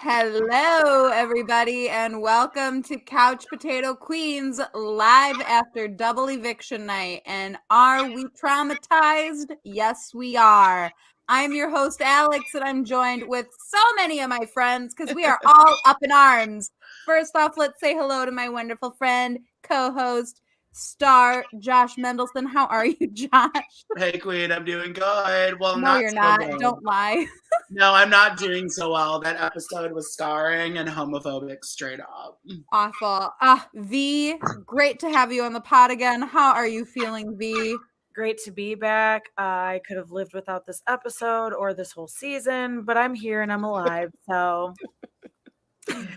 Hello, everybody, and welcome to Couch Potato Queens live after double eviction night. And are we traumatized? Yes, we are. I'm your host, Alex, and I'm joined with so many of my friends because we are all up in arms. First off, let's say hello to my wonderful friend, co-host, star Josh Mendelson. How are you, Josh? Hey, Queen, I'm doing good. Well, No, you're not. so well. Don't lie. No, I'm not doing so well. That episode was scarring and homophobic straight up. Awful. V, great to have you on the pod again. How are you feeling, V? Great to be back. I could have lived without this episode or this whole season, but I'm here and I'm alive. So,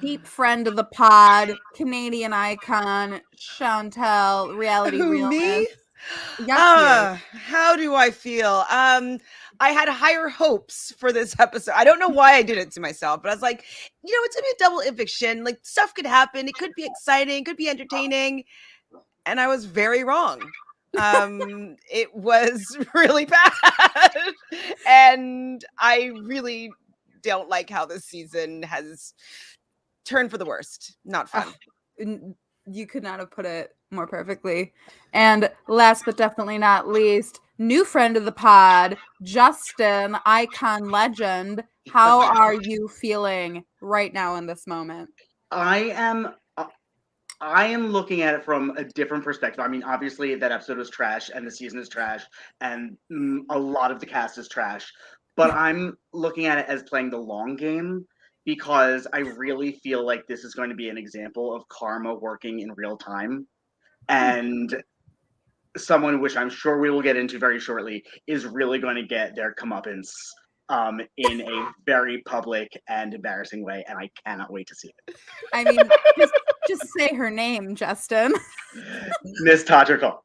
Deep friend of the pod, Canadian icon, Chantele, Reality Realness. Me? Yes, How do I feel? I had higher hopes for this episode. I don't know why I did it to myself, but I was like, it's gonna be a double eviction. Like, stuff could happen. It could be exciting, could be entertaining. And I was very wrong. It was really bad. And I really don't like how this season has turned for the worst. Not fun. you could not have put it more perfectly. And last but definitely not least, new friend of the pod, Justin, icon legend. How are you feeling right now in this moment? I am looking at it from a different perspective. I mean, obviously that episode was trash and the season is trash and a lot of the cast is trash, but I'm looking at it as playing the long game because I really feel like this is going to be an example of karma working in real time. And someone, which I'm sure we will get into very shortly, is really going to get their comeuppance in a very public and embarrassing way, and I cannot wait to see it. I mean, just say her name, Justin. Miss Todrickle.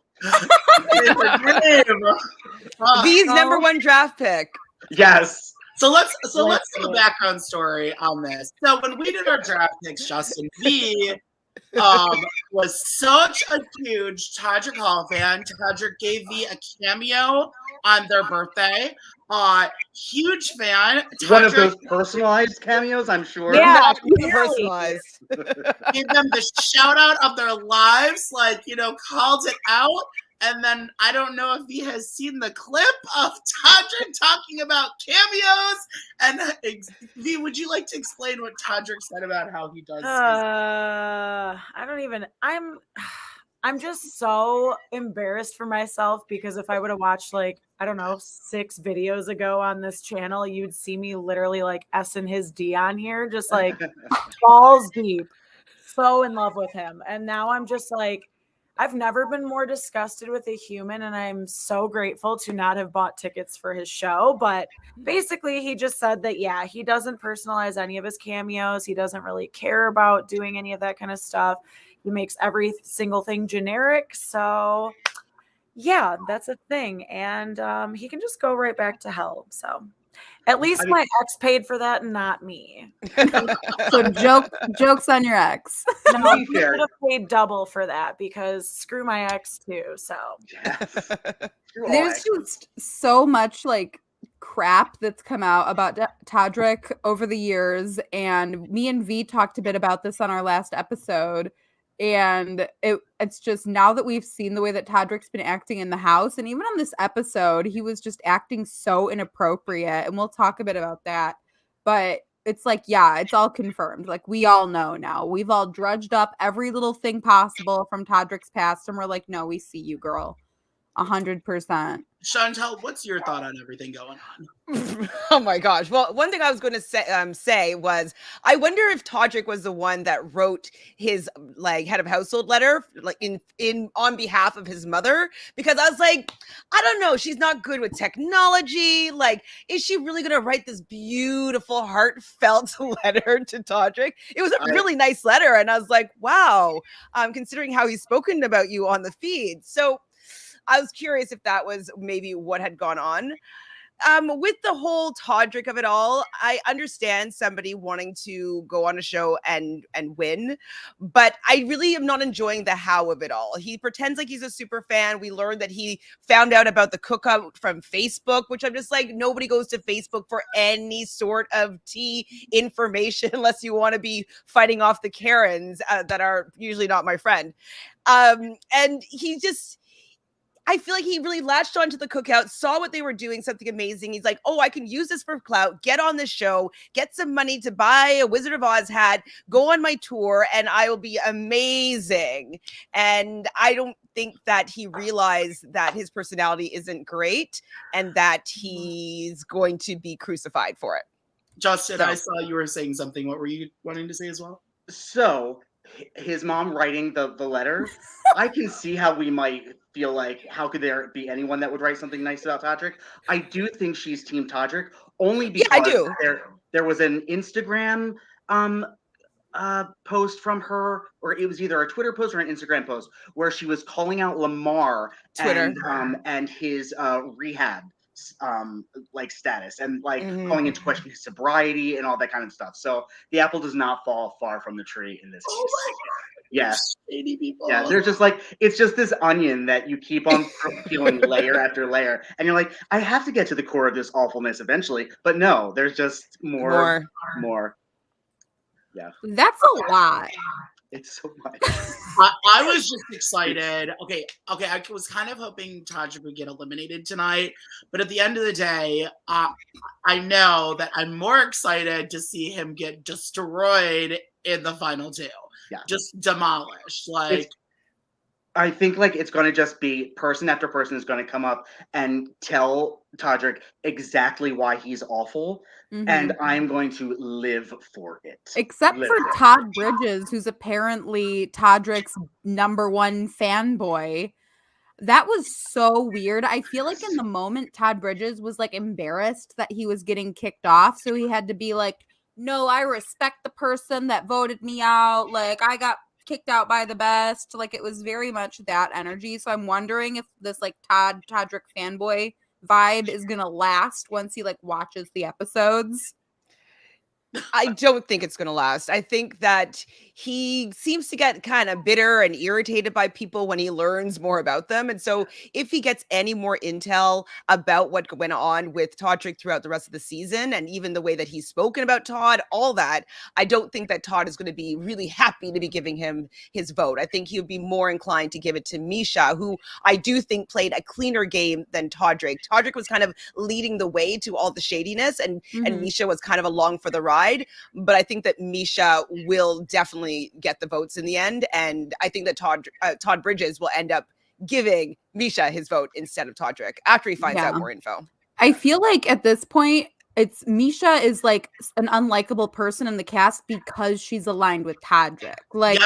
V's number one draft pick. Yes. So let's do a background story on this. So when we did our draft picks, Justin V was such a huge Todrick Hall fan. Todrick gave V a cameo on their birthday. Huge fan. Todrick, one of those personalized cameos, I'm sure. Yeah, personalized. Gave them the shout out of their lives, called it out. And then I don't know if he has seen the clip of Todrick talking about cameos. And V, would you like to explain what Todrick said about how he does? I'm just so embarrassed for myself because if I would have watched 6 videos ago on this channel, you'd see me literally S-ing his D on here, just balls deep, so in love with him. And now I'm just I've never been more disgusted with a human, and I'm so grateful to not have bought tickets for his show. But basically, he just said that, yeah, he doesn't personalize any of his cameos. He doesn't really care about doing any of that kind of stuff. He makes every single thing generic. So, yeah, that's a thing. And he can just go right back to hell. So at least my ex paid for that and not me. So jokes on your ex. No, he could have paid double for that because screw my ex too. So Yes. There's just so much crap that's come out about Todrick over the years, and me and V talked a bit about this on our last episode. And it's just now that we've seen the way that Todrick's been acting in the house, and even on this episode, he was just acting so inappropriate. And we'll talk a bit about that. But it's it's all confirmed. We all know now. We've all drudged up every little thing possible from Todrick's past, and we're like, no, we see you, girl. 100%. Chantele, what's your thought on everything going on? Oh my gosh. Well, one thing I was going to say was, I wonder if Todrick was the one that wrote his head of household letter in on behalf of his mother, because I was like, I don't know, she's not good with technology. Is she really going to write this beautiful, heartfelt letter to Todrick? It was a really nice letter, and I was like, wow, considering how he's spoken about you on the feed. So I was curious if that was maybe what had gone on. with the whole Todrick of it all, I understand somebody wanting to go on a show and win, but I really am not enjoying the how of it all. He pretends like he's a super fan. We learned that he found out about the cookout from Facebook, which I'm just like, nobody goes to Facebook for any sort of tea information unless you want to be fighting off the Karens that are usually not my friend. And he just, I feel like he really latched onto the cookout, saw what they were doing, something amazing. He's like, oh, I can use this for clout, get on the show, get some money to buy a Wizard of Oz hat, go on my tour, and I will be amazing. And I don't think that he realized that his personality isn't great and that he's going to be crucified for it. Justin, so. I saw you were saying something. What were you wanting to say as well? So his mom writing the letter, I can see how we might feel like, how could there be anyone that would write something nice about Todrick? I do think she's Team Todrick, only because I do. There was an Instagram post from her, or it was either a Twitter post or an Instagram post, where she was calling out Lamar and his rehab like status, and like calling into question his sobriety and all that kind of stuff. So the apple does not fall far from the tree in this case. Oh yeah, shady people. Yeah, they're just like, it's just this onion that you keep on peeling layer after layer, and you're like, I have to get to the core of this awfulness eventually, but no, there's just more. Yeah, that's a lot. It's so much. I was just excited. Okay. I was kind of hoping Todrick would get eliminated tonight, but at the end of the day, I know that I'm more excited to see him get destroyed in the final two. Yeah, just demolished. I think like it's going to just be person after person is going to come up and tell Todrick exactly why he's awful. And I'm going to live for it. Except for Todd Bridges, who's apparently Todrick's #1 fanboy. That was so weird. I feel like in the moment, Todd Bridges was like embarrassed that he was getting kicked off. So he had to be like, no, I respect the person that voted me out. Like, I got kicked out by the best. Like, it was very much that energy. So I'm wondering if this like Todrick fanboy vibe is gonna last once he like watches the episodes. I don't think it's going to last. I think that he seems to get kind of bitter and irritated by people when he learns more about them. And so if he gets any more intel about what went on with Todrick throughout the rest of the season, and even the way that he's spoken about Todd, all that, I don't think that Todd is going to be really happy to be giving him his vote. I think he would be more inclined to give it to Misha, who I do think played a cleaner game than Todrick. Todrick was kind of leading the way to all the shadiness, and Misha was kind of along for the ride. But I think that Misha will definitely get the votes in the end. And I think that Todd Bridges will end up giving Misha his vote instead of Todrick after he finds out more info. I feel like at this point, it's Misha is like an unlikable person in the cast because she's aligned with Todrick. Like,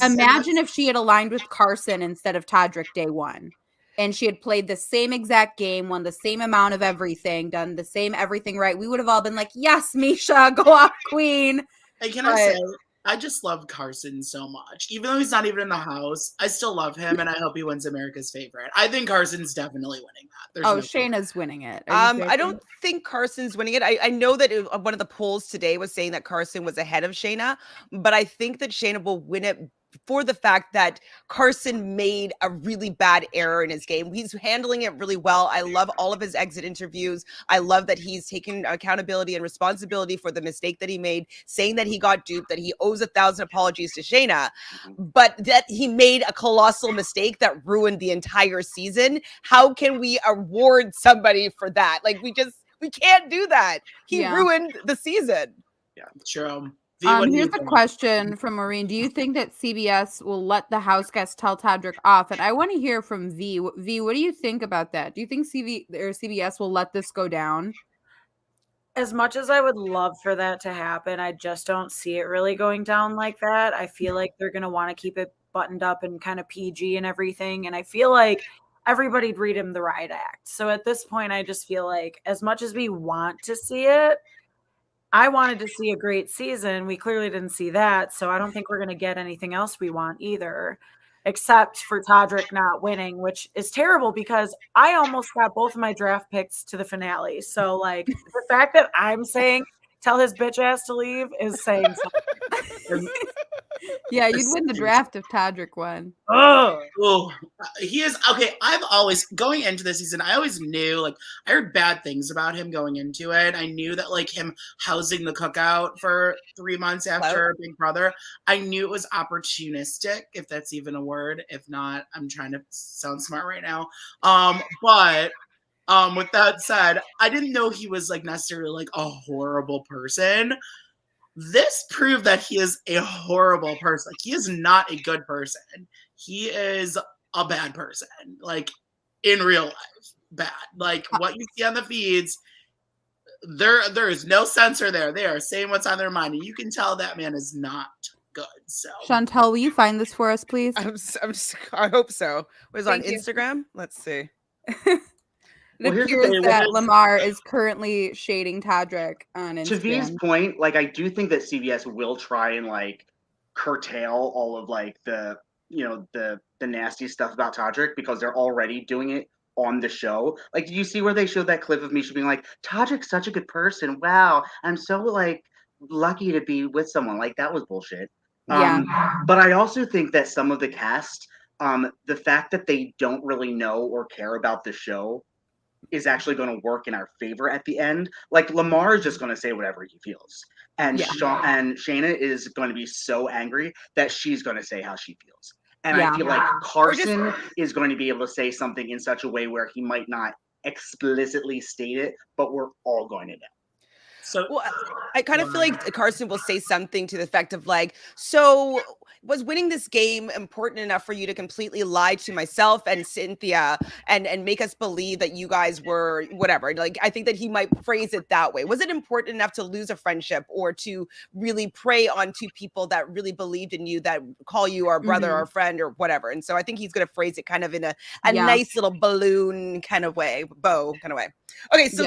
imagine if she had aligned with Carson instead of Todrick day one. And she had played the same exact game, won the same amount of everything, done the same everything right. We would have all been like, yes, Misha, go off, queen. Hey, can I say, I just love Carson so much. Even though he's not even in the house, I still love him, and I hope he wins America's Favorite. I think Carson's definitely winning that. Shayna's winning it. I don't think Carson's winning it. I know that one of the polls today was saying that Carson was ahead of Shayna, but I think that Shayna will win it for the fact that Carson made a really bad error in his game. He's handling it really well. I love all of his exit interviews. I love that he's taken accountability and responsibility for the mistake that he made, saying that he got duped, that he owes 1,000 apologies to Shayna, but that he made a colossal mistake that ruined the entire season. How can we award somebody for that? Like, we can't do that. He ruined the season. Yeah, true. Here's a question from Maureen. Do you think that CBS will let the house guests tell Todrick off? And I want to hear from V. V, what do you think about that? Do you think CBS will let this go down? As much as I would love for that to happen, I just don't see it really going down like that. I feel like they're going to want to keep it buttoned up and kind of PG and everything. And I feel like everybody'd read him the riot act. So at this point, I just feel like as much as we want to see it, I wanted to see a great season. We clearly didn't see that. So I don't think we're going to get anything else we want either. except for Todrick not winning, which is terrible because I almost got both of my draft picks to the finale. So, like, the fact that I'm saying tell his bitch ass to leave is saying something. Yeah, you'd win the draft if Todrick won. Oh, he is okay. I've always going into this season, I always knew, like, I heard bad things about him going into it. I knew that, like, him housing the cookout for 3 months after Big Brother, I knew it was opportunistic, if that's even a word. If not, I'm trying to sound smart right now. But with that said, I didn't know he was like necessarily like a horrible person. This proved that he is a horrible person. Like, he is not a good person. He is a bad person. Like, in real life, bad. Like, what you see on the feeds, there is no censor there. They are saying what's on their mind, and you can tell that man is not good. So, Chantele, will you find this for us, please? I hope so. It was on Thank you. Instagram. Let's see. It appears that Lamar is currently shading Todrick on Instagram. To V's point, like, I do think that CBS will try and like curtail all of like the the nasty stuff about Todrick because they're already doing it on the show. Like, did you see where they showed that clip of Misha being like, "Todrick's such a good person. Wow, I'm so like lucky to be with someone." Like, that was bullshit. Yeah. But I also think that some of the cast, the fact that they don't really know or care about the show is actually going to work in our favor at the end. Like, Lamar is just going to say whatever he feels, and Shayna is going to be so angry that she's going to say how she feels. And I feel like Carson is going to be able to say something in such a way where he might not explicitly state it, but we're all going to know. So, well, I kind of feel like Carson will say something to the effect of like, so was winning this game important enough for you to completely lie to myself and Cynthia and make us believe that you guys were whatever? Like, I think that he might phrase it that way. Was it important enough to lose a friendship or to really prey on two people that really believed in you, that call you our brother or friend or whatever? And so I think he's going to phrase it kind of in a nice little balloon kind of way, bow kind of way. Okay, so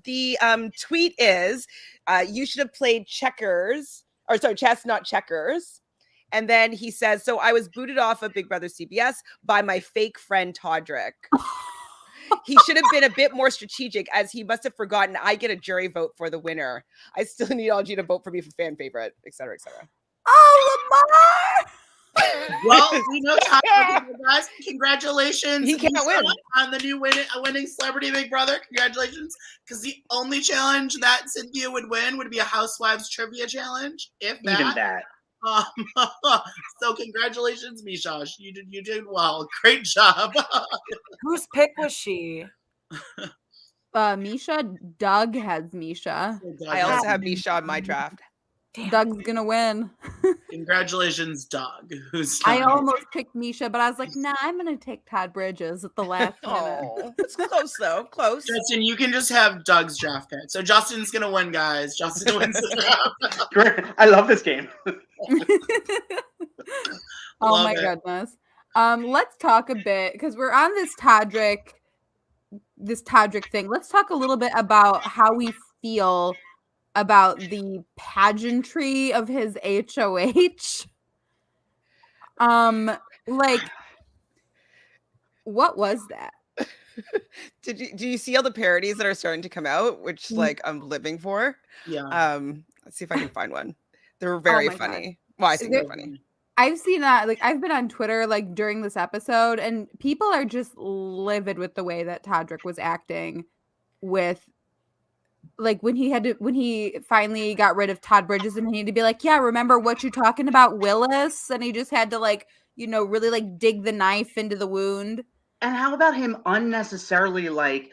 the tweet is, you should have played chess, not checkers. And then he says, so I was booted off of Big Brother CBS by my fake friend Todrick. He should have been a bit more strategic, as he must have forgotten I get a jury vote for the winner. I still need all of you to vote for me for fan favorite, et cetera, et cetera. Oh, Lamar! Well, we know guys. Congratulations. He can't win on the new winning Celebrity Big Brother. Congratulations. Because the only challenge that Cynthia would win would be a Housewives trivia challenge. If that. Even that. So congratulations, Misha. You did well. Great job. Whose pick was she? Misha. Doug has Misha. I also have Misha on my draft. Damn. Doug's gonna win. Congratulations, Doug. I almost picked Misha, but I was like, nah, I'm gonna take Todd Bridges at the last minute. Oh, it's close though. Close. Justin, you can just have Doug's draft pick. So Justin's gonna win, guys. Justin wins the draft. Great. I love this game. Oh my goodness. Let's talk a bit, because we're on this Todrick thing. Let's talk a little bit about how we feel about the pageantry of his HOH. Like, what was that? Do you see all the parodies that are starting to come out, which like I'm living for? Yeah. Let's see if I can find one. They're very funny. God. Well, I think they're funny. I've seen that, like, I've been on Twitter like during this episode, and people are just livid with the way that Todrick was acting with, like, when he finally got rid of Todd Bridges, and he had to be like, yeah, remember what you're talking about, Willis? And he just had to, like, really like dig the knife into the wound. And how about him unnecessarily like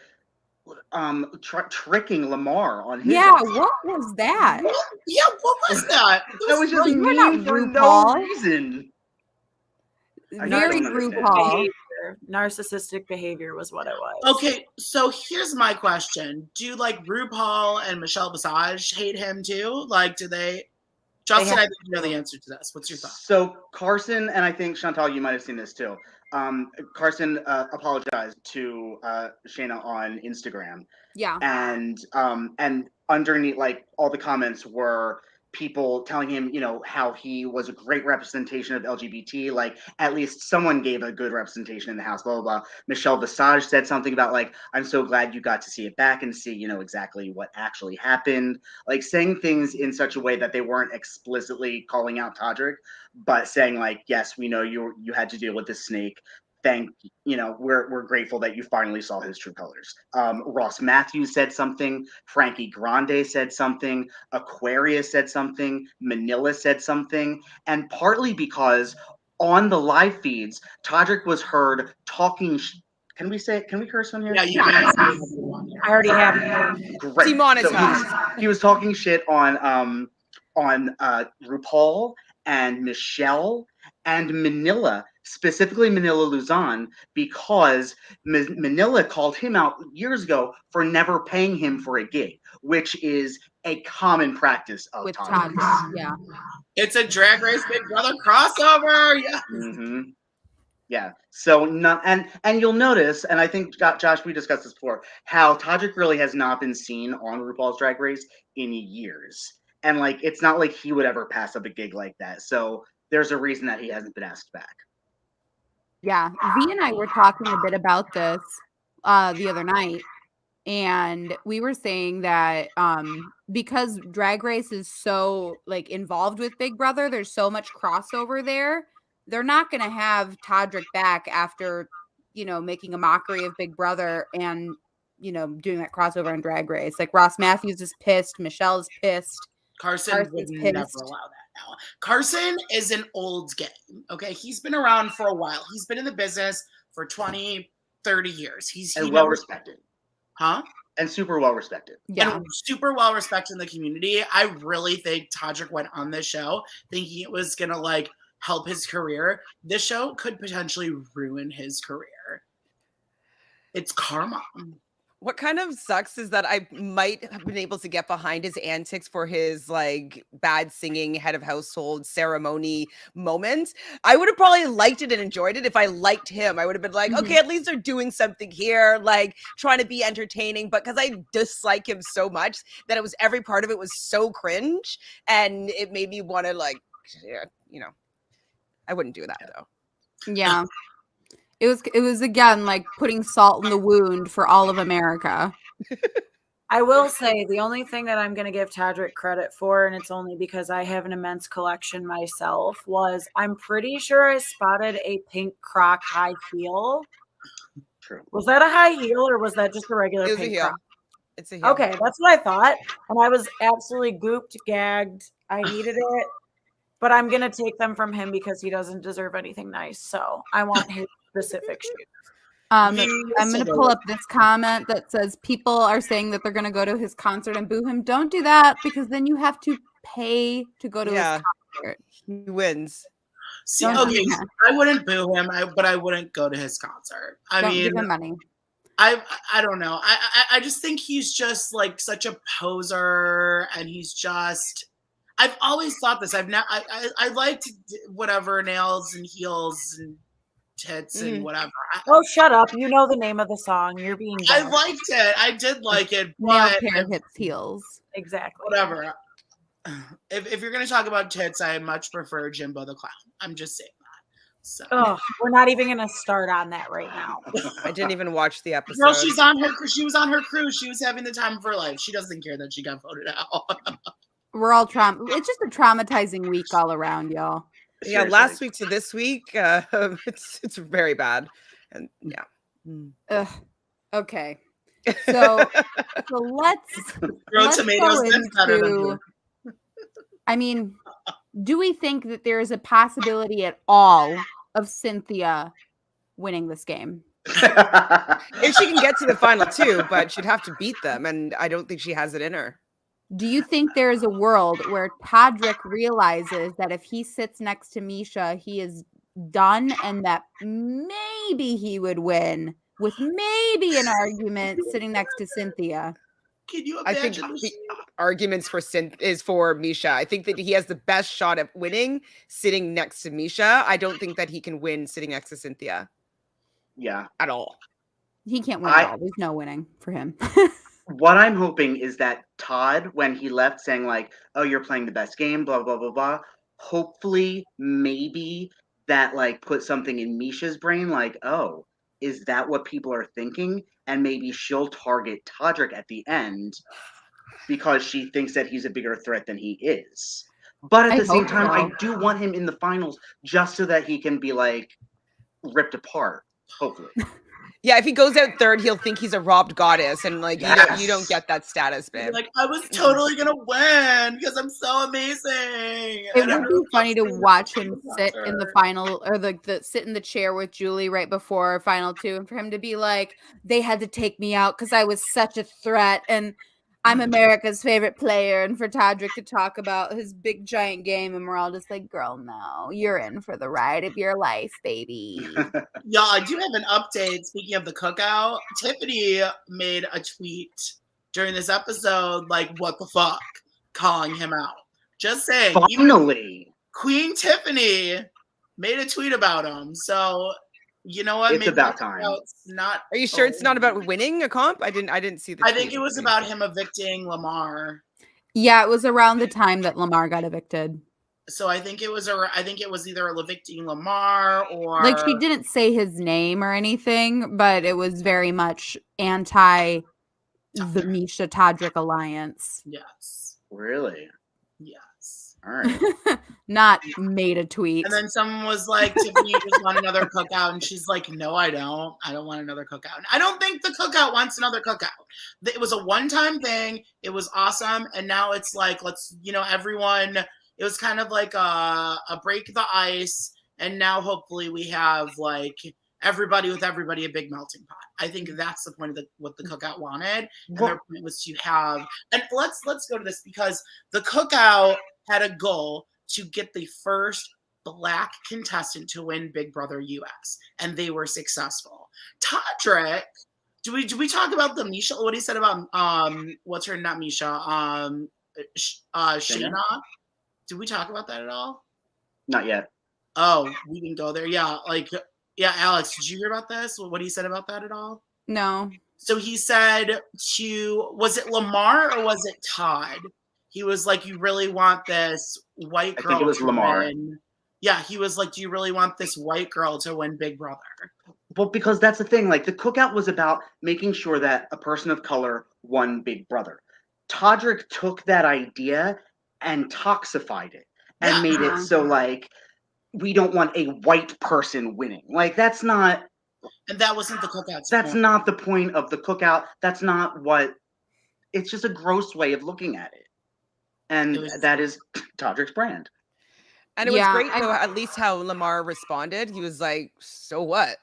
tricking Lamar on his what was that? What was that? That was just mean for no reason. Very RuPaul. Narcissistic behavior was what it was. Okay, so here's my question. Do like RuPaul and Michelle Visage hate him too? Like, do they? Justin, I think you know the answer to this. What's your thought? So Carson, and I think Chantele, you might have seen this too. Carson apologized to Shayna on Instagram. Yeah. And underneath, like, all the comments were people telling him, how he was a great representation of LGBT. Like, at least someone gave a good representation in the house, blah, blah, blah. Michelle Visage said something about, like, I'm so glad you got to see it back and see, exactly what actually happened. Like, saying things in such a way that they weren't explicitly calling out Todrick, but saying, like, yes, we know you had to deal with this snake. We're grateful that you finally saw his true colors. Ross Matthews said something. Frankie Grande said something. Aquarius said something. Manila said something. And partly because on the live feeds, Todrick was heard talking. Can we curse on here? Yeah, you can. I already have. Great. Demonetized. So he was talking shit on RuPaul and Michelle and Manila, specifically Manila Luzon, because Manila called him out years ago for never paying him for a gig, which is a common practice of with Todd. Todd. Yeah. It's a Drag Race Big Brother crossover. Yeah. Mm-hmm. Yeah. So and you'll notice, and I think Josh, we discussed this before, how Todrick really has not been seen on RuPaul's Drag Race in years, and like it's not like he would ever pass up a gig like that. So there's a reason that he hasn't been asked back. Yeah. V and I were talking a bit about this the other night, and we were saying that because Drag Race is so like involved with Big Brother, there's so much crossover there. They're not going to have Todrick back after, making a mockery of Big Brother and, doing that crossover on Drag Race. Like Ross Matthews is pissed. Michelle is pissed. Carson would never allow that now. Carson is an old game. Okay. He's been around for a while. He's been in the business for 20, 30 years. He's well respected. Huh? And super well respected. Yeah. And super well respected in the community. I really think Todrick went on this show thinking it was going to like help his career. This show could potentially ruin his career. It's karma. What kind of sucks is that I might have been able to get behind his antics for his like bad singing head of household ceremony moment. I would have probably liked it and enjoyed it if I liked him. I would have been like, okay, at least they're doing something here, like trying to be entertaining. But because I dislike him so much that every part of it was so cringe, and it made me want to like, I wouldn't do that though. Yeah. It was again like putting salt in the wound for all of America. I will say the only thing that I'm going to give Todrick credit for, and it's only because I have an immense collection myself, was I'm pretty sure I spotted a pink Croc high heel. True. Was that a high heel or was that just a regular It was pink a heel. Croc? It's a heel. Okay, that's what I thought. And I was absolutely gooped, gagged. I needed it. But I'm going to take them from him because he doesn't deserve anything nice. So I want his specific shoes. I'm going to pull up this comment that says people are saying that they're going to go to his concert and boo him. Don't do that because then you have to pay to go to his concert. He wins. See, okay, I wouldn't boo him, but I wouldn't go to his concert. Don't give him money. I don't know. I just think he's just like such a poser, and he's just. I've always thought this. I liked whatever nails and heels and tits and whatever. Oh, shut up! You know the name of the song. You're being. I liked it. I did like it. Nail, But hair, hips, heels. Exactly. Whatever. If you're gonna talk about tits, I much prefer Jimbo the Clown. I'm just saying that. So. Oh, we're not even gonna start on that right now. I didn't even watch the episode. Girl, she was on her cruise. She was having the time of her life. She doesn't care that she got voted out. We're all it's just a traumatizing week all around, y'all. Yeah, last week to this week, it's very bad, and yeah. Okay, so let's throw tomatoes. That's better than I mean, do we think that there is a possibility at all of Cynthia winning this game? If she can get to the final two, but she'd have to beat them, and I don't think she has it in her. Do you think there is a world where Todrick realizes that if he sits next to Misha, he is done and that maybe he would win with maybe an argument sitting next to Cynthia? Can you I imagine? think the arguments is for Misha. I think that he has the best shot at winning sitting next to Misha. I don't think that he can win sitting next to Cynthia. Yeah. At all. He can't win at all. There's no winning for him. what I'm hoping is that Todd, when he left, saying like, "Oh, you're playing the best game," blah blah blah blah. Hopefully, maybe that like put something in Misha's brain, like, "Oh, is that what people are thinking?" And maybe she'll target Todrick at the end because she thinks that he's a bigger threat than he is. But at I the same hope time, I so. do want him in the finals just so that he can be like ripped apart. Hopefully. Yeah, if he goes out third, he'll think he's a robbed goddess, and like you don't Yes. get that status, You're babe. like, I was totally gonna win because I'm so amazing. It And would everyone be funny loves to me. watch him sit in the Concert. final or the sit in the chair with Julie right before final two and for him to be like, they had to take me out because I was such a threat and I'm America's favorite player. And for Todrick to talk about his big giant game and we're all just like, girl, no, you're in for the ride of your life, baby. Yeah, I do have an update. Speaking of the cookout, Tiffany made a tweet during this episode, like, what the fuck, calling him out. Just saying, even Finally. Queen Tiffany made a tweet about him. So, you know what? It's Maybe about the time. cookout's not. Are you sure it's not about winning a comp? I didn't see the. I think it was about him evicting Lamar. Yeah, it was around the time that Lamar got evicted. So I think it was either evicting Lamar or Like she didn't say his name or anything, but it was very much anti the Misha Todrick alliance. Yes. Really? Yes. All right. Not made a tweet. And then someone was like, Tiffany, you just want another cookout. And she's like, no, I don't. I don't want another cookout. And I don't think the cookout wants another cookout. It was a one-time thing. It was awesome. And now it's like, let's, everyone, it was kind of like a break the ice. And now hopefully we have like everybody with everybody a big melting pot. I think that's the point of what the cookout wanted. And their point was to have, and let's go to this because the cookout had a goal to get the first Black contestant to win Big Brother US, and they were successful. Todrick, do we talk about the Misha? What he said about what's her not Misha? Shayna. Did we talk about that at all? Not yet. Oh, we didn't go there. Yeah, Alex, did you hear about this? What he said about that at all? No. So he said was it Lamar or was it Todd? He was like, you really want this white girl I think it was to Lamar. win. Yeah, he was like, do you really want this white girl to win Big Brother? Well, because that's the thing. Like the cookout was about making sure that a person of color won Big Brother. Todrick took that idea and toxified it and made it so like we don't want a white person winning. Like that's not. And that wasn't the cookout. That's not the point of the cookout. That's not what. It's just a gross way of looking at it. And that is Todrick's brand. And it was great, though, at least how Lamar responded. He was like, so what?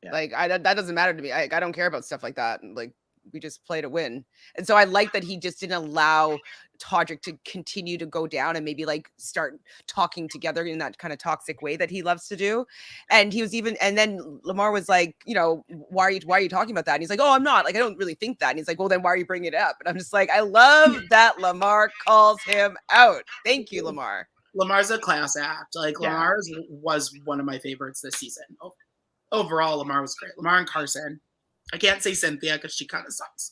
Yeah. Like, that doesn't matter to me. I don't care about stuff like that. Like, we just play to win. And so I like that he just didn't allow Todrick to continue to go down and maybe like start talking together in that kind of toxic way that he loves to do. And he was and then Lamar was like, why are you talking about that? And he's like, oh, I'm not, like, I don't really think that. And he's like, well, then why are you bringing it up? And I'm just like, I love that Lamar calls him out. Thank you, Lamar. Lamar's a class act. Like Lamar was one of my favorites this season. Overall, Lamar was great. Lamar and Carson. I can't say Cynthia because she kind of sucks.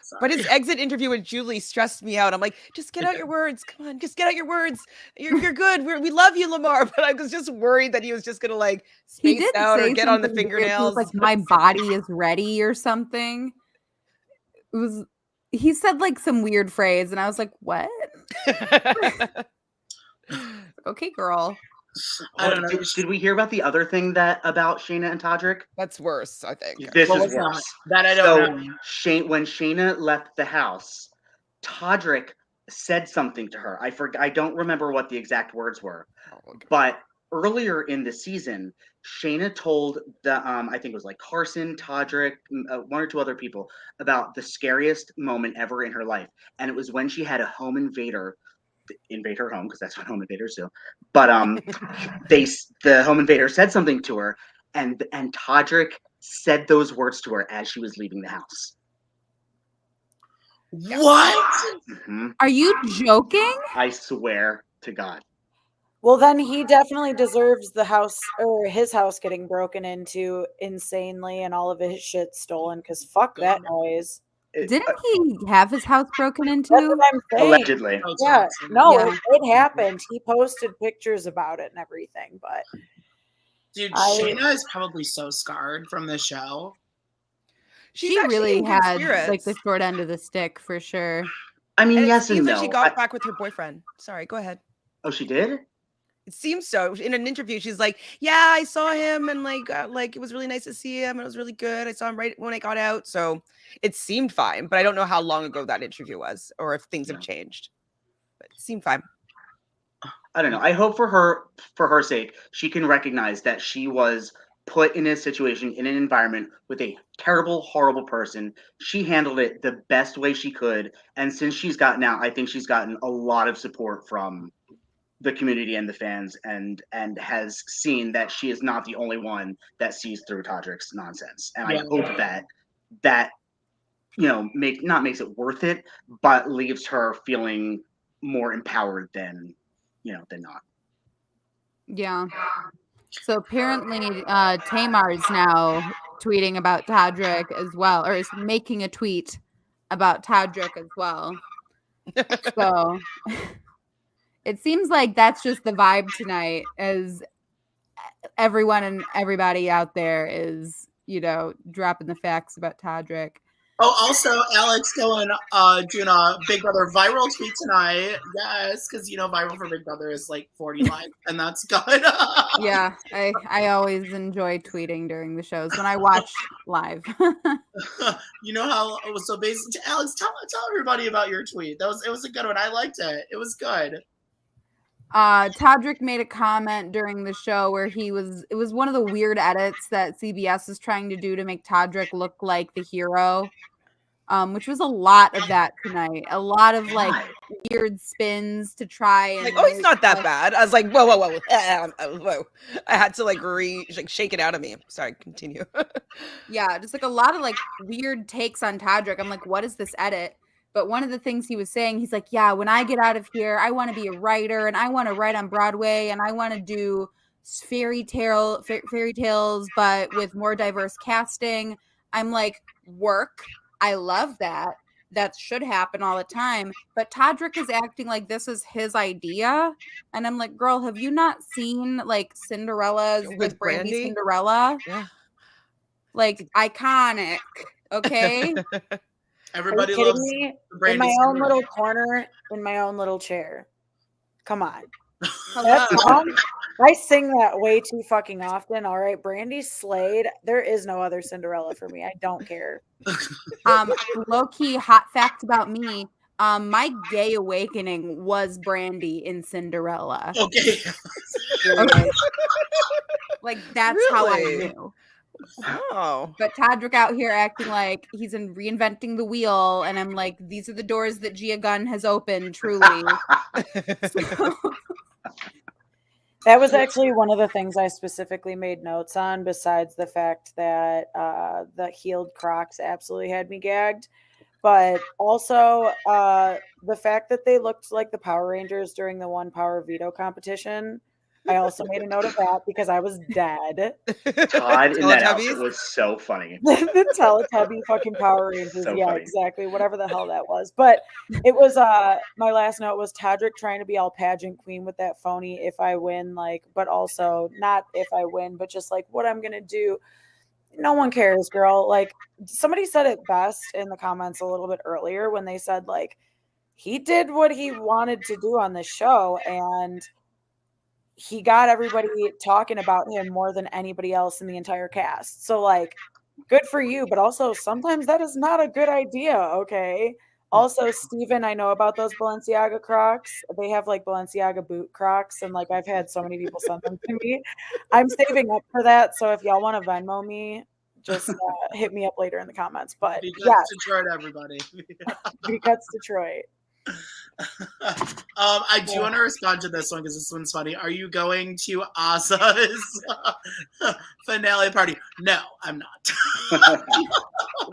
Sorry. But his exit interview with Julie stressed me out. I'm like, just get out your words. Come on, just get out your words. You're good. We love you, Lamar. But I was just worried that he was just gonna like space out or get on the fingernails. Like my body is ready or something. He said like some weird phrase, and I was like, what? Okay, girl. I don't know. Did we hear about the other thing about Shayna and Todrick? That's worse, I think. This is worse. That I don't know. When Shayna left the house, Todrick said something to her. I don't remember what the exact words were. Oh, okay. But earlier in the season, Shayna told I think it was like Carson, Todrick, one or two other people about the scariest moment ever in her life. And it was when she had a home invader invade her home, because that's what home invaders do. But the home invader said something to her, and Todrick said those words to her as she was leaving the house. What? Mm-hmm. Are you joking? I swear to God. Well, then he definitely deserves the house or his house getting broken into insanely and all of his shit stolen, because fuck that noise. Didn't he have his house broken That's into? what I'm saying. Allegedly. Oh, Yeah, toxic. no, Yeah. it happened. He posted pictures about it and everything, but Dude, Shayna is probably so scarred from the show. She's She actually really in good had like spirits. the short end of the stick for sure. I mean, And it yes seems and like no. she got back with her boyfriend. Sorry, go ahead. Oh, she did? It seems so. In an interview, she's like, "Yeah, I saw him, and like it was really nice to see him. And it was really good. I saw him right when I got out, so it seemed fine. But I don't know how long ago that interview was, or if things have changed. But it seemed fine. I don't know. I hope for her sake, she can recognize that she was put in a situation, in an environment with a terrible, horrible person. She handled it the best way she could, and since she's gotten out, I think she's gotten a lot of support from the community and the fans, and has seen that she is not the only one that sees through Todrick's nonsense. And I hope that not makes it worth it, but leaves her feeling more empowered than not. Yeah. So apparently Tamar's now tweeting about Todrick as well, or is making a tweet about Todrick as well. So it seems like that's just the vibe tonight, as everyone and everybody out there is, dropping the facts about Todrick. Oh, also, Alex doing a Big Brother viral tweet tonight. Yes, because viral for Big Brother is like 40 likes, and that's good. Yeah, I always enjoy tweeting during the shows when I watch live. You know how so basically, Alex, tell everybody about your tweet. It was a good one. I liked it. It was good. Todrick made a comment during the show where it was one of the weird edits that CBS is trying to do to make Todrick look like the hero. Which was a lot of that tonight. A lot of like weird spins to try and Like, oh, he's not that bad. I was like, whoa, whoa. I had to like shake it out of me. Sorry, continue. Yeah, just like a lot of like weird takes on Todrick. I'm like, what is this edit? But one of the things he was saying, he's like, yeah, when I get out of here, I want to be a writer and I want to write on Broadway and I want to do fairy tales, but with more diverse casting. I'm like, work. I love that. That should happen all the time. But Todrick is acting like this is his idea. And I'm like, girl, have you not seen like Cinderella's, With like Brandy Brandy? Cinderella? Yeah. Like iconic. Okay. Everybody Are you loves kidding me? the Brandy In my own Cinderella. little corner, in my own little chair. Come on. Hello. That song, I sing that way too fucking often. All right, Brandy slayed. There is no other Cinderella for me. I don't care. Low key hot fact about me. My gay awakening was Brandy in Cinderella. Okay. Okay. Like that's how I Really? knew. Oh. But Todrick out here acting like he's reinventing the wheel, and I'm like, these are the doors that Gia Gunn has opened, truly. That was actually one of the things I specifically made notes on, besides the fact that the heeled Crocs absolutely had me gagged. But also the fact that they looked like the Power Rangers during the one power veto competition. I also made a note of that because I was dead. Todd in that Teletubbies? outfit was so funny. The Teletubby fucking Power Rangers. So Yeah, funny. exactly. Whatever the hell that was. But it was my last note was Todrick trying to be all pageant queen with that phony if I win, like, but also not if I win, but just like what I'm gonna do. No one cares, girl. Like somebody said it best in the comments a little bit earlier when they said like he did what he wanted to do on the show and he got everybody talking about him more than anybody else in the entire cast. So like good for you, but also sometimes that is not a good idea, okay? Also, Steven, I know about those Balenciaga Crocs. They have like Balenciaga boot Crocs, and like I've had so many people send them to me. I'm saving up for that, so if y'all want to Venmo me, just hit me up later in the comments. But Because Detroit, everybody. because Detroit. I do want to respond to this one because this one's funny. Are you going to Asa's finale party? No, I'm not.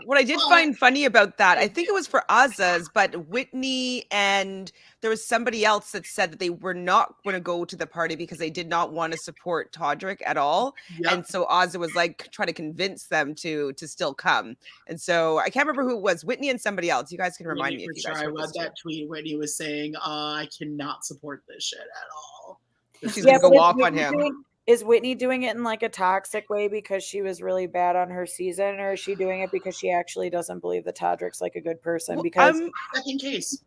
What I did find funny about that, I think it was for Azaz, but Whitney and there was somebody else that said that they were not going to go to the party because they did not want to support Todrick at all. Yep. And so Azza was like trying to convince them to still come. And so I can't remember who it was, Whitney and somebody else. You guys can remind me if you guys I heard read this that tweet. Whitney was saying, I cannot support this shit at all. She's going to go off on Whitney him. Is Whitney doing it in like a toxic way because she was really bad on her season, or is she doing it because she actually doesn't believe that Todrick's like a good person? Because second case.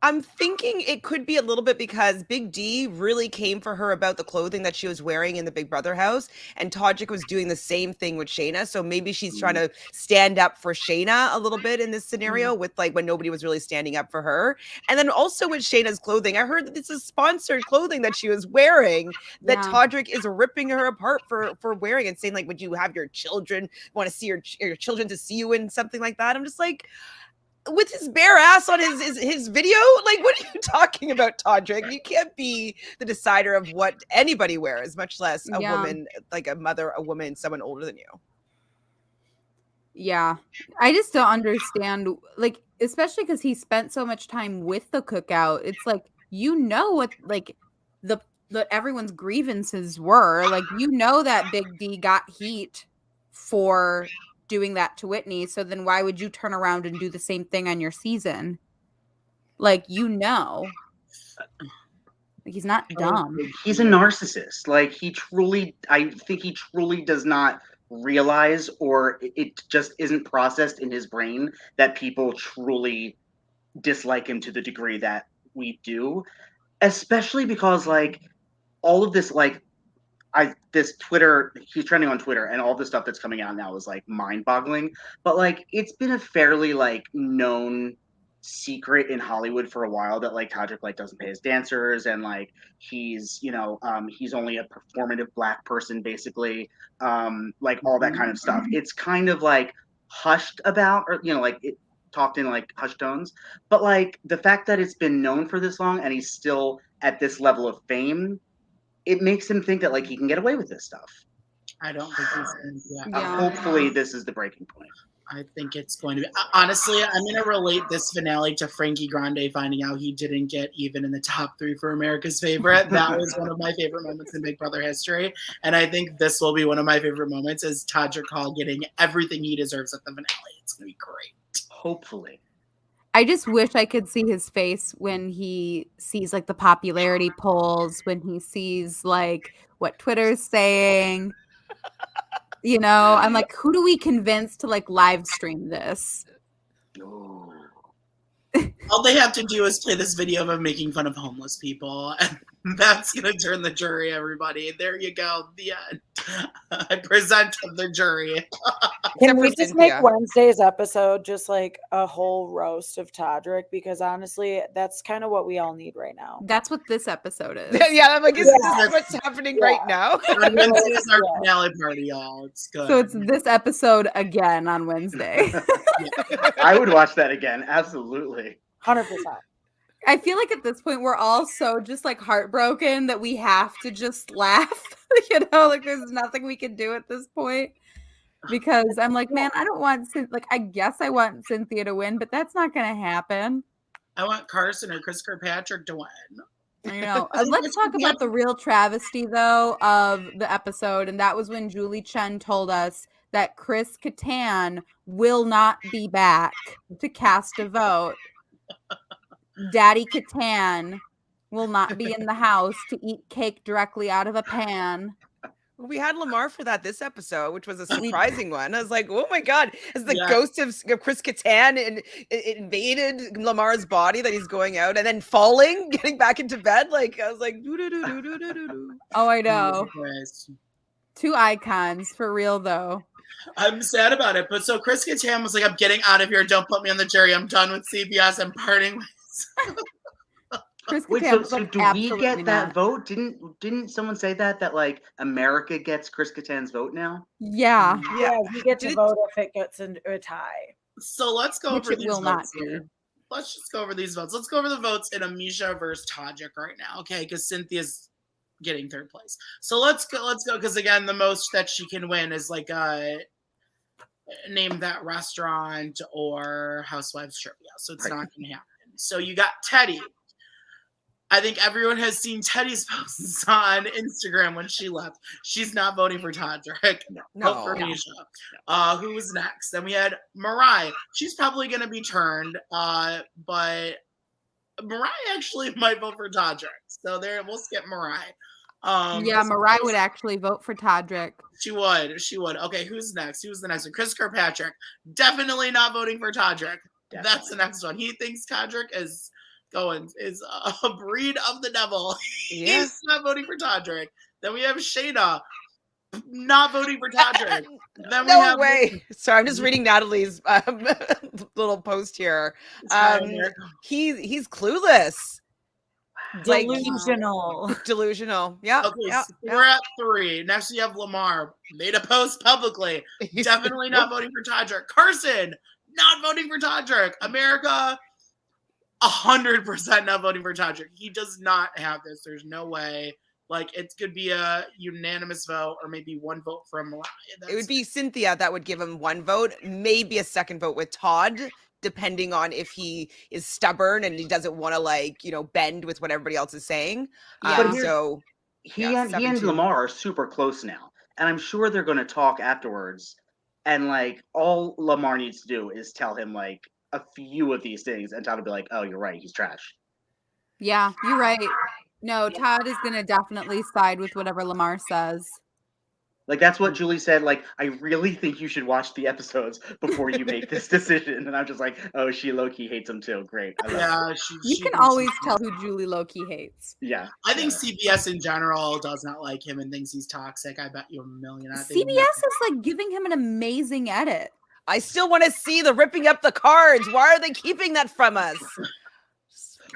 I'm thinking it could be a little bit because Big D really came for her about the clothing that she was wearing in the Big Brother house, and Todrick was doing the same thing with Shayna. So maybe she's trying to stand up for Shayna a little bit in this scenario with like when nobody was really standing up for her. And then also with Shayna's clothing, I heard that this is sponsored clothing that she was wearing that Todrick is ripping her apart for wearing and saying like, would you have your children want to see your children to see you in something like that? I'm just like, with his bare ass on his video, like, what are you talking about, Todrick? You can't be the decider of what anybody wears, much less a woman, like a mother, a woman, someone older than you. Yeah, I just don't understand, like, especially because he spent so much time with the cookout. It's like, you know what, like, the everyone's grievances were. Like, you know that Big D got heat for doing that to Whitney. So then why would you turn around and do the same thing on your season? Like, you know. Like, he's not dumb. He's a narcissist. Like, I think he truly does not realize, or it just isn't processed in his brain that people truly dislike him to the degree that we do. Especially because, like, all of this, like, this Twitter, he's trending on Twitter, and all the stuff that's coming out now is like mind-boggling. But like, it's been a fairly like known secret in Hollywood for a while that like Todrick like doesn't pay his dancers, and like he's he's only a performative black person basically, like all that kind of stuff. It's kind of like hushed about, or like it talked in like hushed tones. But like the fact that it's been known for this long and he's still at this level of fame, it makes him think that like he can get away with this stuff. I don't think he's hopefully this is the breaking point. I think it's going to be, honestly, I'm going to relate this finale to Frankie Grande finding out he didn't get even in the top 3 for America's Favorite. That was one of my favorite moments in Big Brother history. And I think this will be one of my favorite moments, is Todrick Hall getting everything he deserves at the finale. It's going to be great. Hopefully. I just wish I could see his face when he sees like the popularity polls, when he sees like what Twitter's saying. You know, I'm like, who do we convince to like live stream this? All they have to do is play this video of him making fun of homeless people, and that's going to turn the jury, everybody. There you go. The end. I present the jury. Can we just make Wednesday's episode just like a whole roast of Todrick? Because honestly, that's kind of what we all need right now. That's what this episode is. Yeah, I'm like, is this what's happening right now? Wednesday's our finale party, y'all. It's good. So it's this episode again on Wednesday. I would watch that again. Absolutely. 100%. I feel like at this point we're all so just like heartbroken that we have to just laugh. You know, like there's nothing we can do at this point, because I'm like, man, I don't want I guess I want Cynthia to win, but that's not going to happen. I want Carson or Chris Kirkpatrick to win. I know. Let's talk about the real travesty though of the episode, and that was when Julie Chen told us that Chris Kattan will not be back to cast a vote. Daddy Kattan will not be in the house to eat cake directly out of a pan. We had Lamar for that this episode, which was a surprising one. I was like, oh my God, as the ghost of Chris Kattan invaded Lamar's body that he's going out and then falling, getting back into bed. Like, I was like, oh, I know. Two icons for real, though. I'm sad about it. But so Chris Kattan was like, I'm getting out of here. Don't put me on the jury. I'm done with CBS. I'm parting with Wait, so do we get that vote? Didn't someone say that like America gets Chris Kattan's vote now? Yeah, we get to vote if it gets into a tie. So let's go over these votes here. Let's just go over these votes. Let's go over the votes in Amisha versus Todrick right now, okay? Because Cynthia's getting 3rd place. So let's go. Because again, the most that she can win is like name that restaurant or Housewives trivia, so it's not going to happen. So you got Teddy. I think everyone has seen Teddy's posts on Instagram when she left. She's not voting for Todrick. Vote for Misha. Who was next? Then we had Mariah. She's probably going to be turned, but Mariah actually might vote for Todrick. So there, we'll skip Mariah. Yeah, Mariah would actually vote for Todrick. She would. Okay, who's next? Who's the next one? Chris Kirkpatrick. Definitely not voting for Todrick. That's the next one. He thinks Todrick is a breed of the devil. Yeah. He's not voting for Todrick. Then we have Shayna not voting for Todrick. Then No way. Sorry, I'm just reading Natalie's little post here. He's clueless. Delusional. Yeah. Okay, yeah, so we're at 3. Next we have Lamar. Made a post publicly. Definitely not voting for Todrick. Carson, not voting for Todrick. America, 100% not voting for Todrick. He does not have this. There's no way. Like, it could be a unanimous vote or maybe one vote from Mariah. It would be Cynthia that would give him one vote, maybe a second vote with Todd, depending on if he is stubborn and he doesn't want to bend with what everybody else is saying. Yeah. He and Lamar are super close now, and I'm sure they're going to talk afterwards. And all Lamar needs to do is tell him a few of these things, and Todd will be like, "Oh, you're right, he's trash." Yeah, you're right. No, Todd is going to definitely side with whatever Lamar says. That's what Julie said. I really think you should watch the episodes before you make this decision. And I'm just like, oh, she low-key hates him too. Great. You can always tell who Julie low-key hates. Yeah. I think CBS in general does not like him and thinks he's toxic. I bet you $1 million. CBS is giving him an amazing edit. I still want to see the ripping up the cards. Why are they keeping that from us?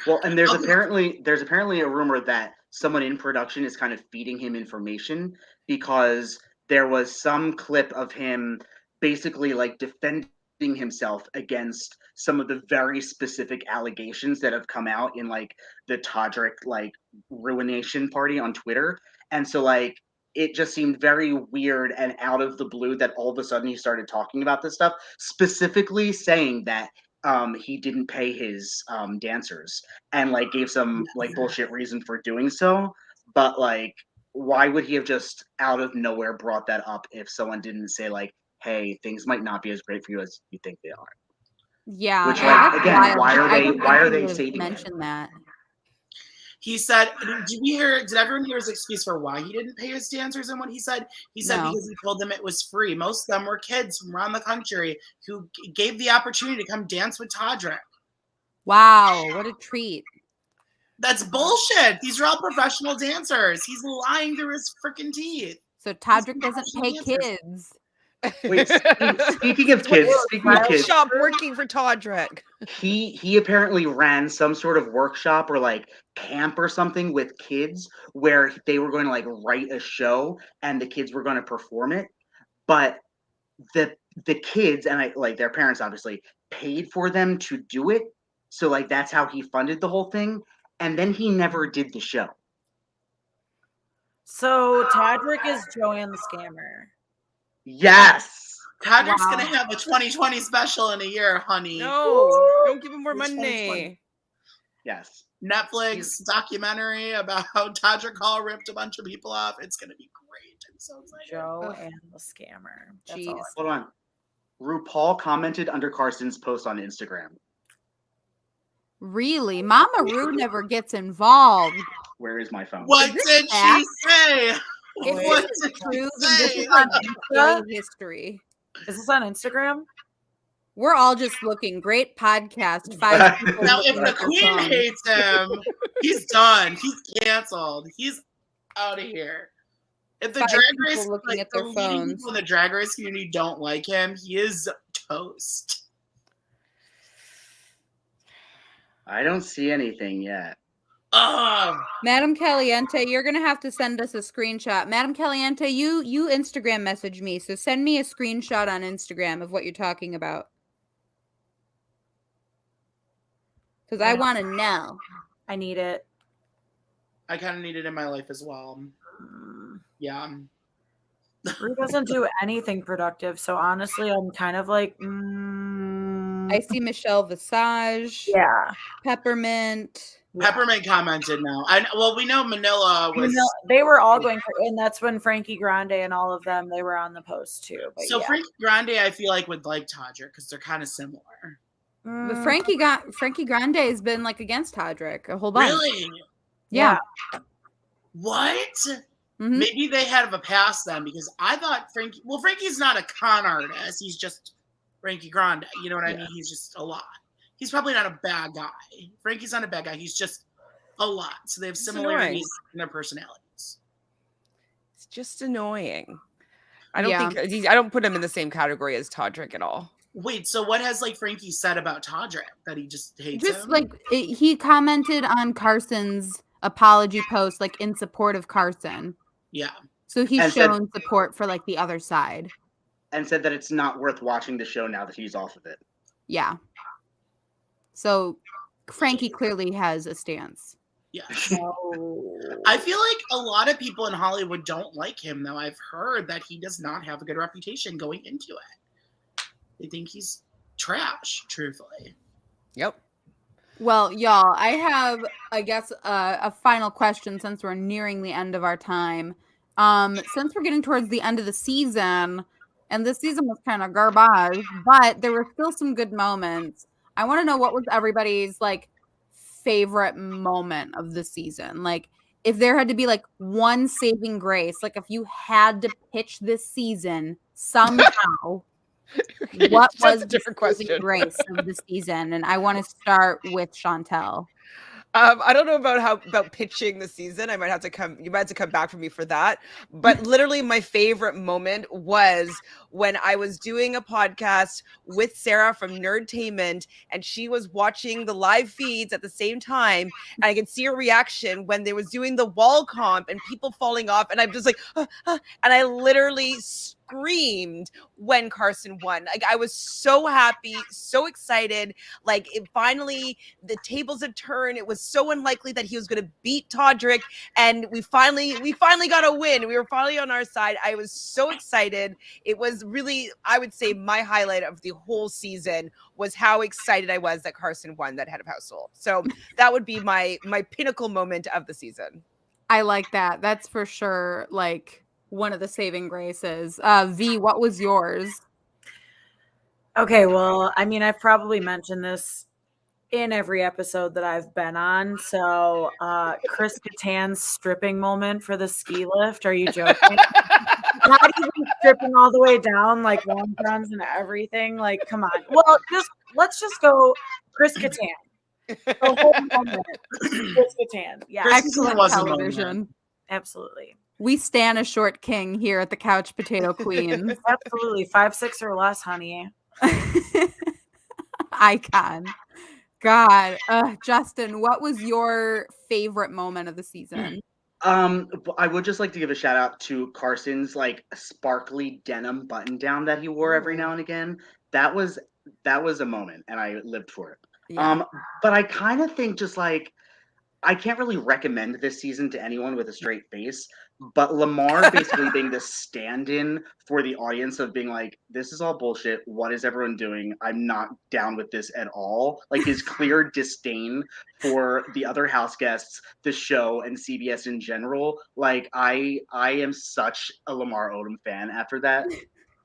Well, and there's apparently a rumor that someone in production is kind of feeding him information, because there was some clip of him basically defending himself against some of the very specific allegations that have come out in the Todrick ruination party on Twitter. And so it just seemed very weird and out of the blue that all of a sudden he started talking about this stuff, specifically saying that he didn't pay his dancers, and gave some bullshit reason for doing so. But why would he have just out of nowhere brought that up if someone didn't say hey, things might not be as great for you as you think they are? Yeah. Which again, why are they saving mention that? He said, did everyone hear his excuse for why he didn't pay his dancers and what he said? He said because he told them it was free. Most of them were kids from around the country who gave the opportunity to come dance with Todrick. Wow, what a treat. That's bullshit. These are all professional dancers. He's lying through his freaking teeth. So Todrick doesn't pay kids. Wait, speaking of kids, shop working for Todrick. He apparently ran some sort of workshop or camp or something with kids where they were going to write a show and the kids were going to perform it, but the kids and their parents obviously paid for them to do it, so that's how he funded the whole thing, and then he never did the show. So Todrick is Joanne the Scammer. Yes. Todrick's gonna have a 2020 special in a year, honey. No, don't give him more money. Yes. Netflix documentary about how Todrick Hall ripped a bunch of people off. It's gonna be great. I'm so excited. Joanne the Scammer. Jeez. Hold on. RuPaul commented under Carson's post on Instagram. Really? Mama Ru never gets involved. Where is my phone? What did she say? What did she say? On history. Is this on Instagram? We're all just looking. Great podcast. 5 people. Now, if the queen hates him, he's done. He's canceled. He's out of here. If the drag race, the leading people in the drag race community don't like him, he is toast. I don't see anything yet. Madam Caliente, you're gonna have to send us a screenshot. Madam Caliente, you Instagram message me, so send me a screenshot on Instagram of what you're talking about, because I want to know. I need it. I kind of need it in my life as well. Yeah. Rue doesn't do anything productive. So honestly, I'm kind of like, I see Michelle Visage. yeah. Peppermint. Peppermint commented now. Well, we know Manila was. They were all going for, and that's when Frankie Grande and all of them, they were on the post too. But So Frankie Grande, I feel like would like Todrick because they're kind of similar. But Frankie Grande has been like against Todrick a whole bunch. Really? Yeah. What? Mhm. Maybe they had a past then because I thought Frankie. Well, Frankie's not a con artist. He's just Frankie Grande. You know what I mean? He's just a lot. He's probably not a bad guy. Frankie's not a bad guy. He's just a lot. So they have similarities in their personalities. It's just annoying. I don't put him in the same category as Todrick at all. Wait, so what has like Frankie said about Todrick that he just hates Just him? like he commented on Carson's apology post, like in support of Carson. Yeah. So he's shown support for like the other side. And said that it's not worth watching the show now that he's off of it. Yeah. So Frankie clearly has a stance. Yeah. I feel like a lot of people in Hollywood don't like him, though. I've heard that he does not have a good reputation going into it. They think he's trash, truthfully. Yep. Well, y'all, I have, I guess, a final question since we're nearing the end of our time. Since we're getting towards the end of the season, and this season was kind of garbage, but there were still some good moments. I want to know what was everybody's like favorite moment of the season. Like, if there had to be like one saving grace, like if you had to pitch this season somehow, what was the saving grace of the season? And I want to start with Chantele. I don't know about pitching the season. You might have to come back for me for that. But literally my favorite moment was when I was doing a podcast with Sarah from Nerdtainment, and she was watching the live feeds at the same time. And I could see her reaction when they was doing the wall comp and people falling off. And I'm just like, and I literally screamed when Carson won. Like, I was so happy, so excited. Like, it finally, the tables had turned. It was so unlikely that he was going to beat Todrick, and we finally got a win. We were finally on our side. I was so excited. It was really, I would say, my highlight of the whole season was how excited I was that Carson won that head of household. So that would be my pinnacle moment of the season. I like that. That's for sure, like, one of the saving graces. V, what was yours? Okay, well, I mean, I've probably mentioned this in every episode that I've been on. So Chris Kattan's stripping moment for the ski lift. Are you joking? Not even stripping all the way down, like long guns and everything. Like, come on. Well, let's just go Chris Kattan. Chris Kattan. Yeah. Excellent television. Absolutely. We stan a short king here at the Couch Potato Queens. Absolutely. 5'6" or less, honey. Icon. God. Justin, what was your favorite moment of the season? I would just like to give a shout out to Carson's like sparkly denim button down that he wore every now and again. That was a moment, and I lived for it. Yeah. But I kind of think just like I can't really recommend this season to anyone with a straight face, but Lamar basically being the stand-in for the audience of being like, this is all bullshit. What is everyone doing? I'm not down with this at all. Like his clear disdain for the other house guests, the show, and CBS in general. Like I am such a Lamar Odom fan after that.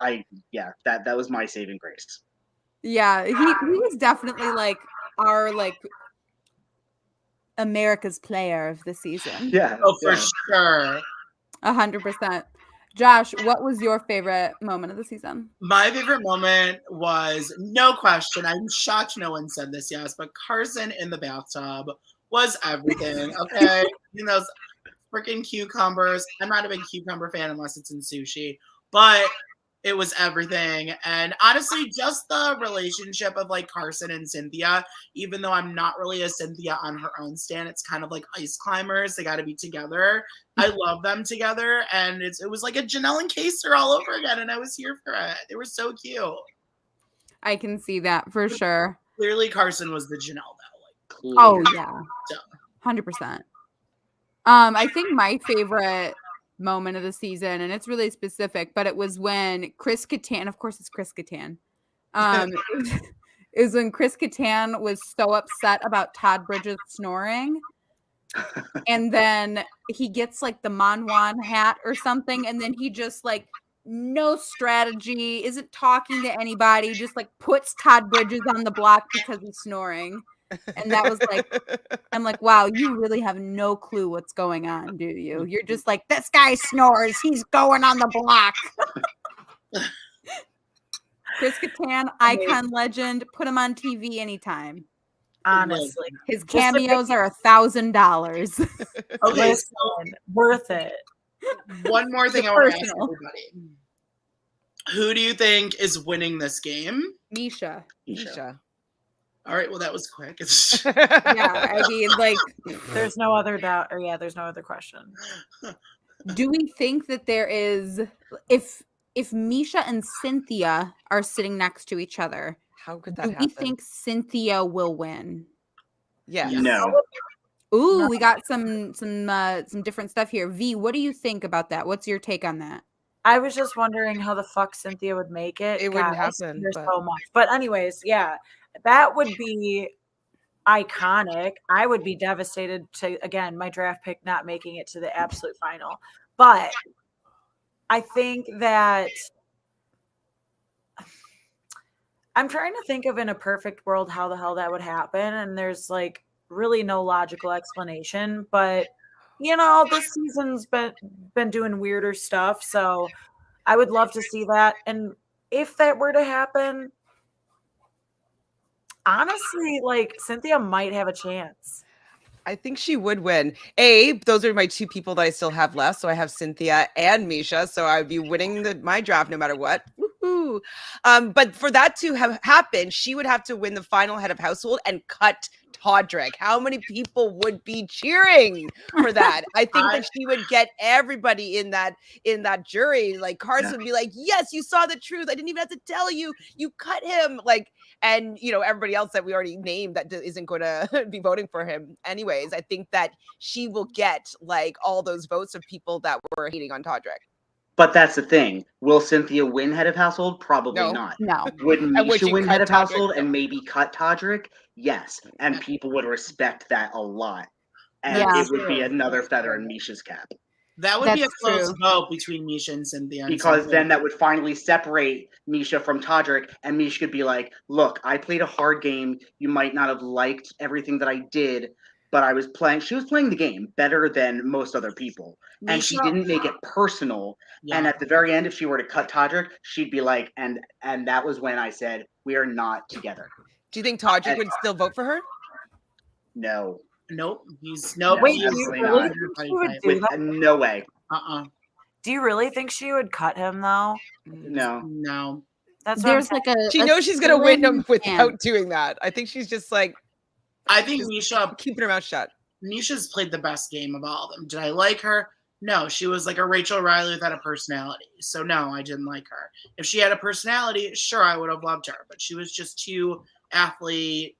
That was my saving grace. Yeah, he was definitely like our like America's player of the season. Yeah. Oh, for sure. 100%. Josh, what was your favorite moment of the season? My favorite moment was, no question, I'm shocked no one said this, yes, but Carson in the bathtub was everything, okay? You know, those freaking cucumbers. I'm not a big cucumber fan unless it's in sushi, but it was everything. And honestly, just the relationship of like Carson and Cynthia, even though I'm not really a Cynthia on her own stand, it's kind of like ice climbers. They got to be together. I love them together. And it was like a Janelle and Kaser all over again. And I was here for it. They were so cute. I can see that for sure. Clearly Carson was the Janelle though. Like, oh yeah. 100%. I think my favorite moment of the season, and it's really specific, but it was when Chris Kattan, of course it's Chris Kattan, it was when Chris Kattan was so upset about Todd Bridges snoring, and then he gets like the Manwan hat or something, and then he just like no strategy, isn't talking to anybody, just like puts Todd Bridges on the block because he's snoring. And that was like, I'm like, wow, you really have no clue what's going on, do you? You're just like, this guy snores, he's going on the block. Chris Kattan, icon legend, put him on TV anytime. Honestly, his cameos are $1,000. Okay, worth it. One more thing I want to ask everybody. Who do you think is winning this game? Misha. All right, well, that was quick. Yeah, I mean, like, there's no other doubt, or there's no other question. Do we think that there is, if Misha and Cynthia are sitting next to each other, how could that do happen? we think Cynthia will win? Yes. No. Ooh, No. we got some different stuff here. V, what do you think about that? What's your take on that? I was just wondering how the fuck Cynthia would make it. It wouldn't happen. There's so much. But anyways, yeah, that would be iconic. I would be devastated to, again, my draft pick not making it to the absolute final. But I think that I'm trying to think of, in a perfect world, how the hell that would happen. And there's like really no logical explanation. But this season's been doing weirder stuff. So I would love to see that. And if that were to happen, honestly, like, Cynthia might have a chance. I think she would win. Those are my two people that I still have left. So I have Cynthia and Misha. So I'd be winning my draft no matter what. Woohoo! But for that to have happened, she would have to win the final head of household and cut Todrick. How many people would be cheering for that? I think that she would get everybody in that jury. Like Carson would be like, "Yes, you saw the truth. I didn't even have to tell you. You cut him." Like, and everybody else that we already named that isn't going to be voting for him anyways. I think that she will get like all those votes of people that were hating on Todrick. But that's the thing. Will Cynthia win head of household? Probably not. No. Would Misha win head of household and maybe cut Todrick? Yes. And people would respect that a lot. And it would be another feather in Misha's cap. That would be a close vote between Misha and Cynthia. Because then that would finally separate Misha from Todrick, and Misha could be like, look, I played a hard game. You might not have liked everything that I did, but she was playing the game better than most other people. And she didn't make it personal. Yeah. And at the very end, if she were to cut Todrick, she'd be like, and that was when I said, we are not together. Do you think Todrick would still vote for her? No. Nope. Wait, do you really think she would do that? No way. Do you really think she would cut him though? No. There's like she knows she's gonna win him without doing that. I think she's just like, I think Misha keeping her mouth shut. Misha's played the best game of all of them. Did I like her? No, she was like a Rachel Riley without a personality. So no, I didn't like her. If she had a personality, sure, I would have loved her. But she was just too athlete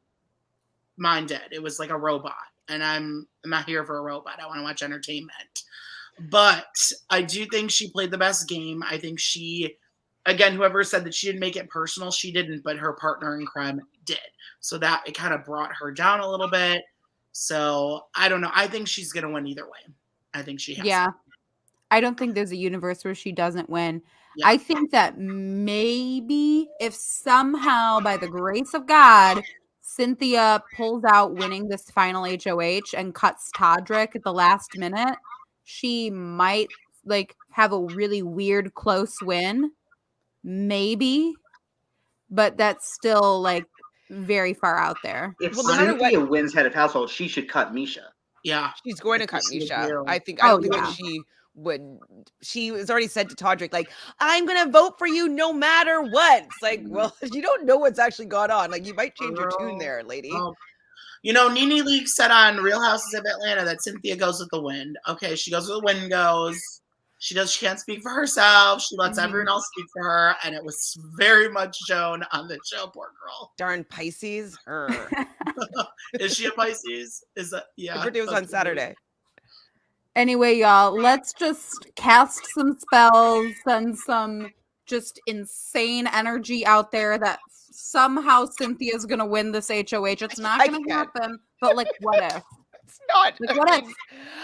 minded. It was like a robot. And I'm not here for a robot. I want to watch entertainment. But I do think she played the best game. I think she, again, whoever said that she didn't make it personal, she didn't, but her partner in crime did. So that it kind of brought her down a little bit. So I don't know. I think she's going to win either way. I think she has. Yeah. I don't think there's a universe where she doesn't win. Yeah. I think that maybe if somehow by the grace of God, Cynthia pulls out winning this final HOH and cuts Todrick at the last minute, she might like have a really weird close win. Maybe. But that's still like very far out there. If Cynthia wins head of household, she should cut Misha. Yeah. She's going to cut Misha. I think that she would. She has already said to Todrick, like, I'm going to vote for you no matter what. It's like, well, you don't know what's actually gone on. Like, you might change your tune there, lady. Nene Leakes said on Real Houses of Atlanta that Cynthia goes with the wind. Okay, she goes where the wind goes. She can't speak for herself. She lets everyone else speak for her. And it was very much shown on the show, poor girl. Darn Pisces. Her. Is she a Pisces? Is that, yeah. Her birthday was on Saturday. Anyway, y'all, let's just cast some spells, send some just insane energy out there that somehow Cynthia's gonna win this HOH. It's not I gonna can't. happen, but like, what if? It's not. Like, I what mean, if?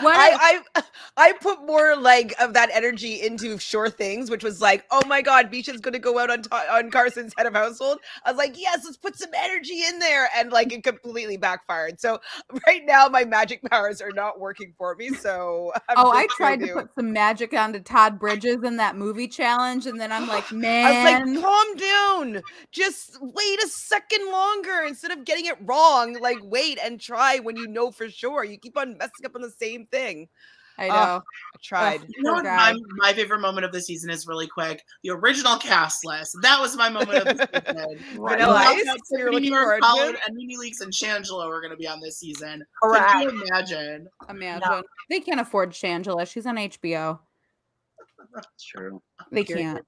What if? I put more like of that energy into Sure Things, which was like, oh my God, Misha's gonna go out on Carson's head of household. I was like, yes, let's put some energy in there, and like it completely backfired. So right now, my magic powers are not working for me. So I tried to put some magic onto Todd Bridges in that movie challenge, and then I'm like, I was like, man, calm down. Just wait a second longer instead of getting it wrong. Like, wait and try when you know for sure. You keep on messing up on the same thing. I know. I tried. You know Poor what guy. my favorite moment of the season is really quick. The original cast list. That was my moment of the season. Vanilla We Ice. found out You're Tiffany looking York forward Pollard to. and Mimi Leaks and Shangela were going to be on this season. Correct. Could you imagine? Imagine. They can't afford Shangela. She's on HBO. That's true. They can't.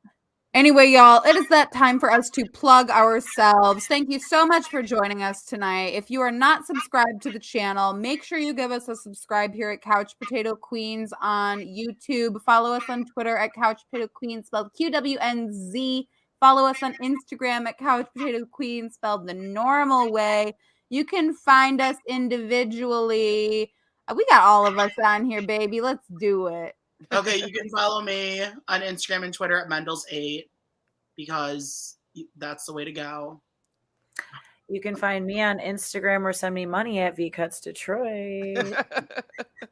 Anyway, y'all, it is that time for us to plug ourselves. Thank you so much for joining us tonight. If you are not subscribed to the channel, make sure you give us a subscribe here at Couch Potato Queens on YouTube. Follow us on Twitter at Couch Potato Queens, spelled QWNZ. Follow us on Instagram at Couch Potato Queens, spelled the normal way. You can find us individually. We got all of us on here, baby. Let's do it. Okay, you can follow me on Instagram and Twitter at Mendels8 because that's the way to go. You can find me on Instagram or send me money at VCutsDetroit.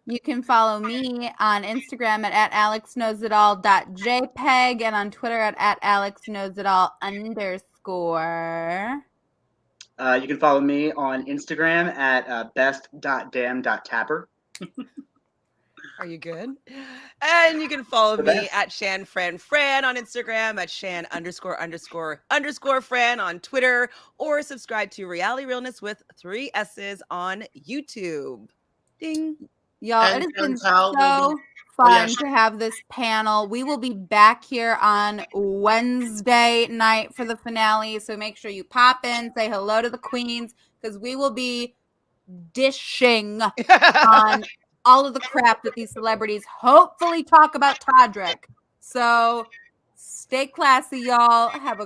You can follow me on Instagram at alexknowsitall.jpg and on Twitter at alexknowsitall_. You can follow me on Instagram at best.damn.tapper. Are you good? And you can follow me at ShanFranFran on Instagram, at Shan____Fran on Twitter, or subscribe to Reality Realness with 3 S's on YouTube. Ding. Y'all, And it has been Chantele will so be- fun to have this panel. We will be back here on Wednesday night for the finale, so make sure you pop in, say hello to the queens, because we will be dishing on all of the crap that these celebrities hopefully talk about Todrick. So stay classy, y'all. Have a